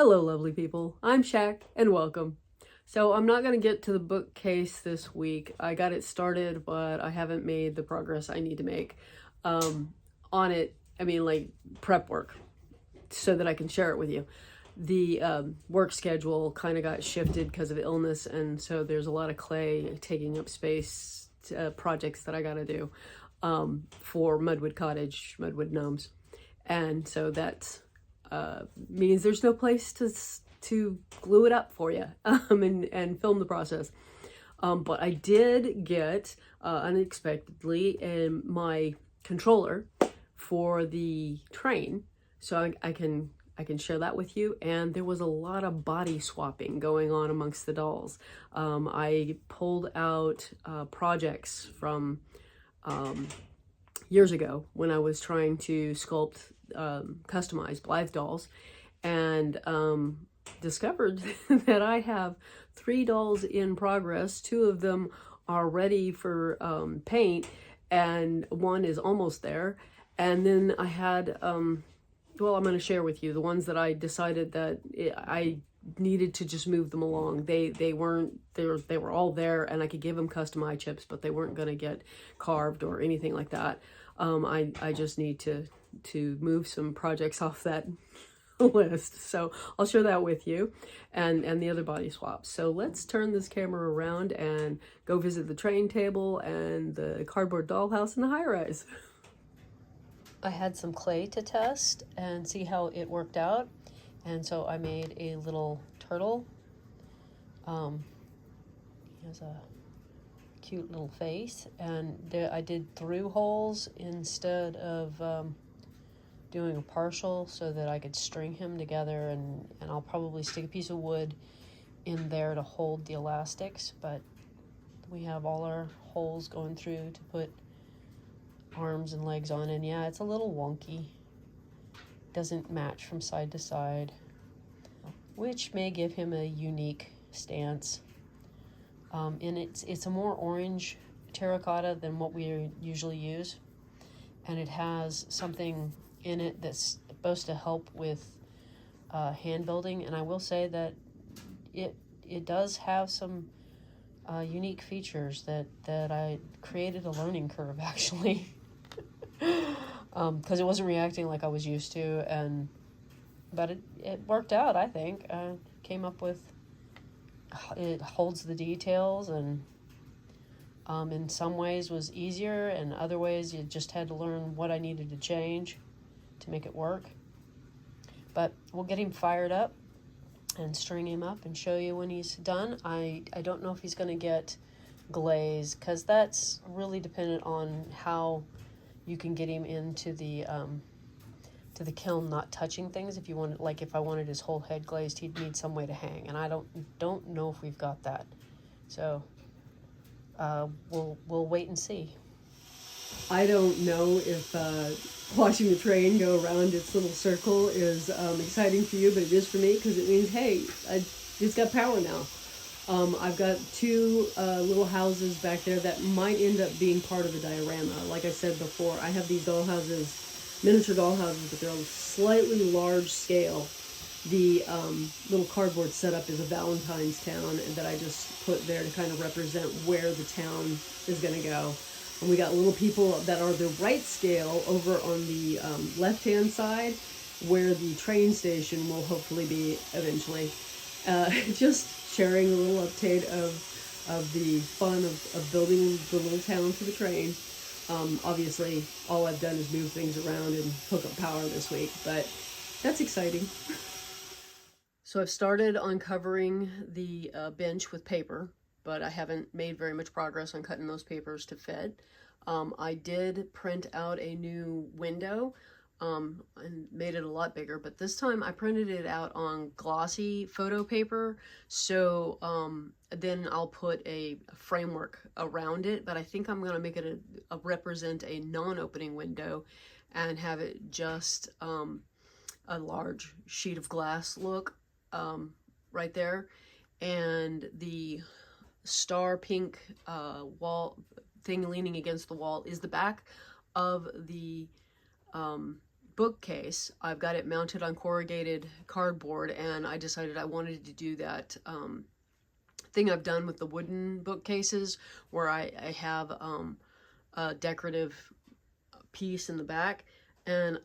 Hello, lovely people. I'm Shaq, and welcome. So I'm not going to get to the bookcase this week. I got it started, but I haven't made the progress I need to make on it. I mean, like prep work, so that I can share it with you. The work schedule kind of got shifted because of illness, and so there's a lot of clay taking up space, projects that I got to do for Mudwood Cottage, Mudwood Gnomes. And so that means there's no place to glue it up for you and film the process. But I did get unexpectedly my controller for the train, so I can share that with you. And there was a lot of body swapping going on amongst the dolls. I pulled out projects from years ago when I was trying to sculpt, customize Blythe dolls, and discovered that I have 3 dolls in progress. 2 of them are ready for paint, and 1 is almost there. And then I had, well, I'm going to share with you the ones that I decided that I needed to just move them along. They were all there, and I could give them custom eye chips, but they weren't going to get carved or anything like that. I just need to move some projects off that list, so I'll share that with you, and the other body swaps. So let's turn this camera around and go visit the train table and the cardboard dollhouse and the high-rise. I had some clay to test and see how it worked out, and so I made a little turtle. He has a cute little face, and there I did through holes instead of doing a partial, so that I could string him together, and I'll probably stick a piece of wood in there to hold the elastics. But we have all our holes going through to put arms and legs on, and yeah, it's a little wonky. Doesn't match from side to side, which may give him a unique stance. And it's a more orange terracotta than what we usually use, and it has something in it that's supposed to help with hand building. And I will say that it does have some unique features that I created a learning curve, actually. Because it wasn't reacting like I was used to, but it worked out, I think. Came up with, it holds the details, and in some ways was easier, and other ways you just had to learn what I needed to change to make it work. But we'll get him fired up and string him up and show you when he's done. I don't know if he's going to get glaze, because that's really dependent on how you can get him into the kiln, not touching things. If you wanted, like if I wanted his whole head glazed, he'd need some way to hang, and I don't know if we've got that. So we'll wait and see. I don't know if watching the train go around its little circle is exciting for you, but it is for me, because it means, hey, it's got power now. I've got 2 little houses back there that might end up being part of the diorama. Like I said before, I have these dollhouses, miniature dollhouses, but they're on a slightly large scale. The little cardboard setup is a Valentine's town that I just put there to kind of represent where the town is going to go. And we got little people that are the right scale over on the left-hand side, where the train station will hopefully be eventually. Just sharing a little update of the fun of building the little town for the train. Obviously, all I've done is move things around and hook up power this week, but that's exciting. So I've started on covering the bench with paper, but I haven't made very much progress on cutting those papers to fit. I did print out a new window and made it a lot bigger, but this time I printed it out on glossy photo paper, so then I'll put a framework around it. But I think I'm going to make it represent a non-opening window and have it just a large sheet of glass look right there, and the star pink wall thing leaning against the wall is the back of the bookcase, I've got it mounted on corrugated cardboard, and I decided I wanted to do that thing I've done with the wooden bookcases, where I have a decorative piece in the back, and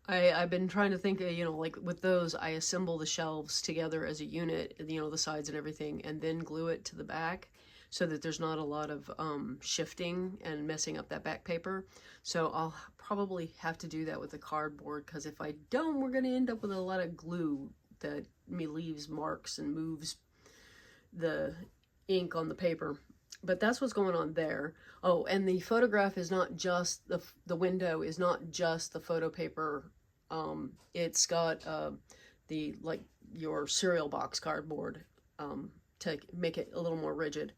I've been trying to think of, you know, like with those, I assemble the shelves together as a unit, you know, the sides and everything, and then glue it to the back so that there's not a lot of shifting and messing up that back paper. So I'll probably have to do that with the cardboard, because if I don't, we're going to end up with a lot of glue that leaves marks and moves the ink on the paper. But that's what's going on there. Oh, and the photograph is not just the window is not just the photo paper. It's got the, like, your cereal box cardboard to make it a little more rigid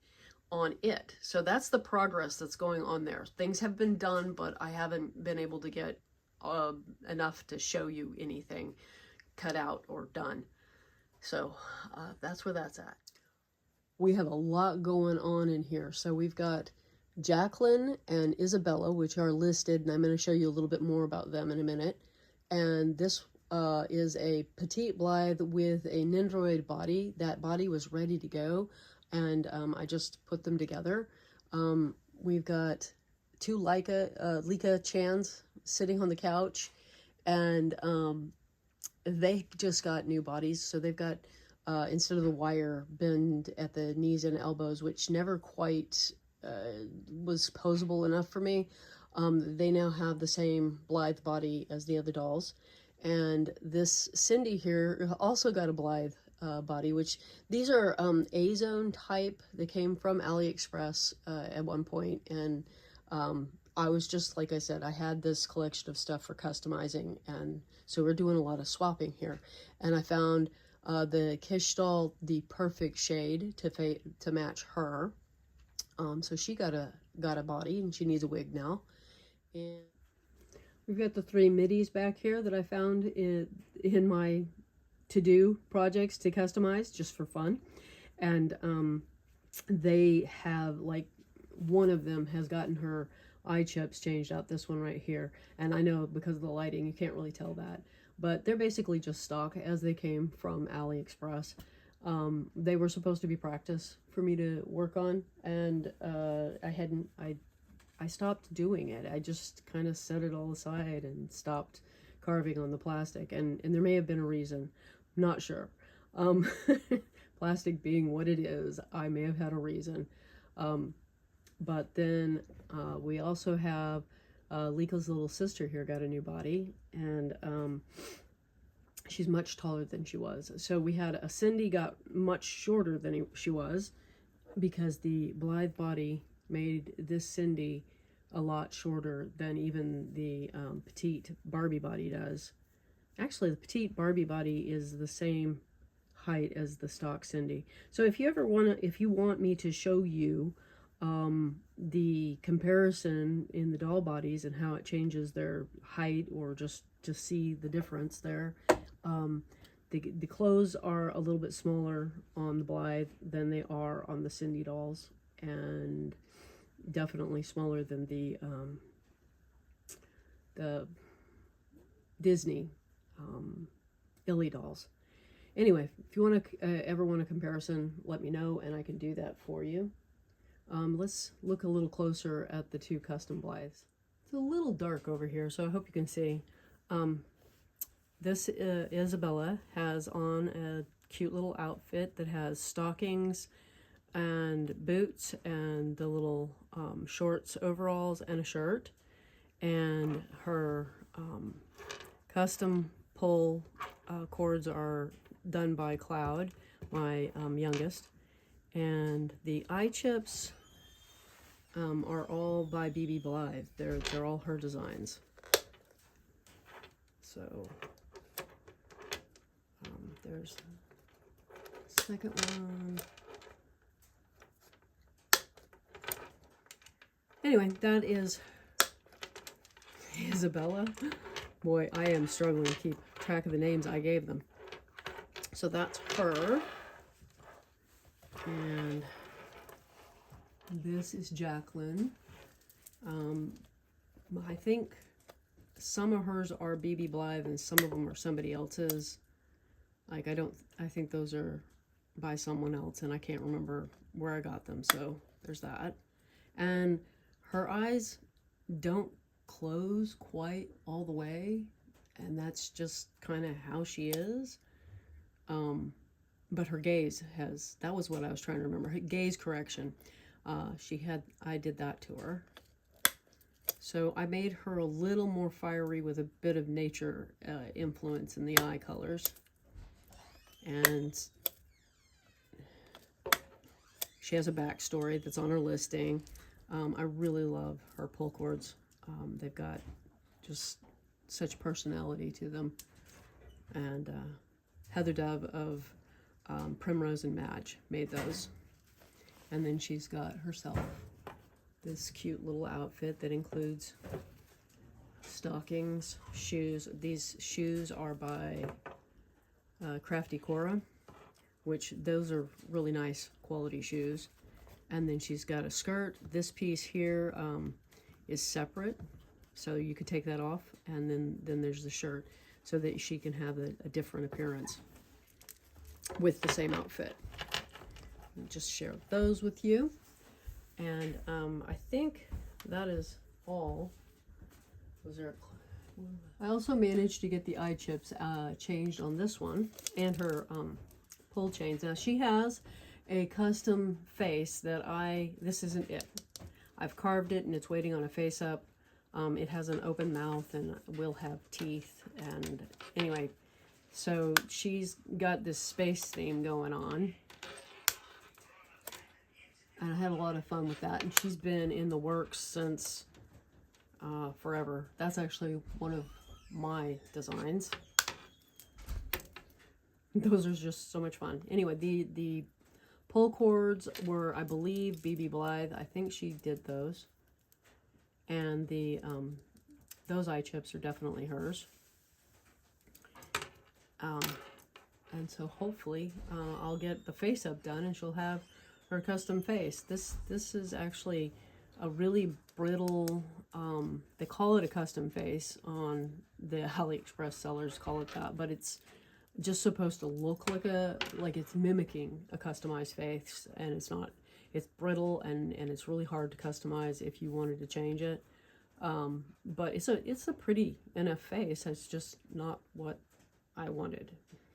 on it. So that's the progress that's going on there. Things have been done, but I haven't been able to get enough to show you anything cut out or done. So that's where that's at. We have a lot going on in here. So we've got Jacqueline and Isabella, which are listed, and I'm going to show you a little bit more about them in a minute. And this is a petite Blythe with a Nendoroid body. That body was ready to go, and I just put them together. We've got two Lika Chans sitting on the couch, and they just got new bodies. So they've got, instead of the wire bend at the knees and elbows, which never quite was posable enough for me, they now have the same Blythe body as the other dolls. And this Cindy here also got a Blythe body, which these are A-zone type. They came from AliExpress at one point, and I was just, like I said, I had this collection of stuff for customizing, and so we're doing a lot of swapping here. And I found the Kish doll the perfect shade to match her. So she got a body, and she needs a wig now. And we've got the 3 middies back here that I found in my to-do projects to customize just for fun. And they have, like, one of them has gotten her eye chips changed out, this one right here. And I know because of the lighting you can't really tell that, but they're basically just stock as they came from AliExpress. They were supposed to be practice for me to work on, and I stopped doing it. I just kind of set it all aside and stopped carving on the plastic, and there may have been a reason, not sure. Plastic being what it is, I may have had a reason. But then we also have Lika's little sister here got a new body, and she's much taller than she was. So we had a Cindy got much shorter than she was, because the Blythe body made this Cindy a lot shorter than even the petite Barbie body does. Actually, the petite Barbie body is the same height as the stock Cindy. So if you ever want me to show you the comparison in the doll bodies and how it changes their height, or just to see the difference there, the clothes are a little bit smaller on the Blythe than they are on the Cindy dolls, and definitely smaller than the Disney Illy dolls. Anyway, if you want to ever want a comparison, let me know and I can do that for you. Let's look a little closer at the 2 custom Blythes. It's a little dark over here, so I hope you can see. This Isabella has on a cute little outfit that has stockings and boots and the little shorts, overalls, and a shirt. And her custom pull cords are done by Cloud, my youngest. And the eye chips are all by BB Blythe. They're all her designs. So there's the second one. Anyway, that is Isabella. Boy, I am struggling to keep track of the names I gave them. So that's her. And this is Jacqueline. I think some of hers are BB Blythe and some of them are somebody else's. Like, I think those are by someone else, and I can't remember where I got them, so there's that. And her eyes don't close quite all the way, and that's just kind of how she is. But her gaze has, that was what I was trying to remember, her gaze correction. I did that to her. So I made her a little more fiery with a bit of nature influence in the eye colors. And she has a backstory that's on her listing. I really love her pull cords. They've got just such personality to them. And Heather Dove of Primrose and Madge made those. And then she's got herself this cute little outfit that includes stockings, shoes. These shoes are by Crafty Cora, which those are really nice quality shoes. And then she's got a skirt. This piece here is separate, so you could take that off, and then there's the shirt, so that she can have a different appearance with the same outfit. I'll just share those with you. And I think that is all. Was there I also managed to get the eye chips changed on this one, and her pull chains. Now she has a custom face that this isn't it. I've carved it and it's waiting on a face up. It has an open mouth and will have teeth. And anyway, so she's got this space theme going on. And I had a lot of fun with that. And she's been in the works since forever. That's actually one of my designs. Those are just so much fun. Anyway, the pull cords were, I believe, BB Blythe. I think she did those. And the those eye chips are definitely hers. And so hopefully I'll get the face up done and she'll have her custom face. This is actually a really brittle, they call it a custom face on the AliExpress sellers, call it that, but it's just supposed to look like it's mimicking a customized face, and it's not. It's brittle and it's really hard to customize if you wanted to change it. But it's a pretty enough face. It's just not what I wanted,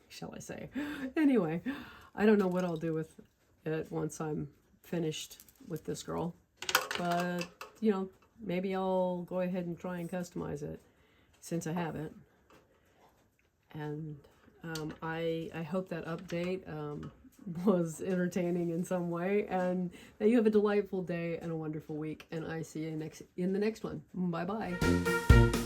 shall I say. Anyway, I don't know what I'll do with it once I'm finished with this girl, but you know, maybe I'll go ahead and try and customize it since I have it. And I hope that update was entertaining in some way, and that you have a delightful day and a wonderful week, and I see you in the next one. Bye bye.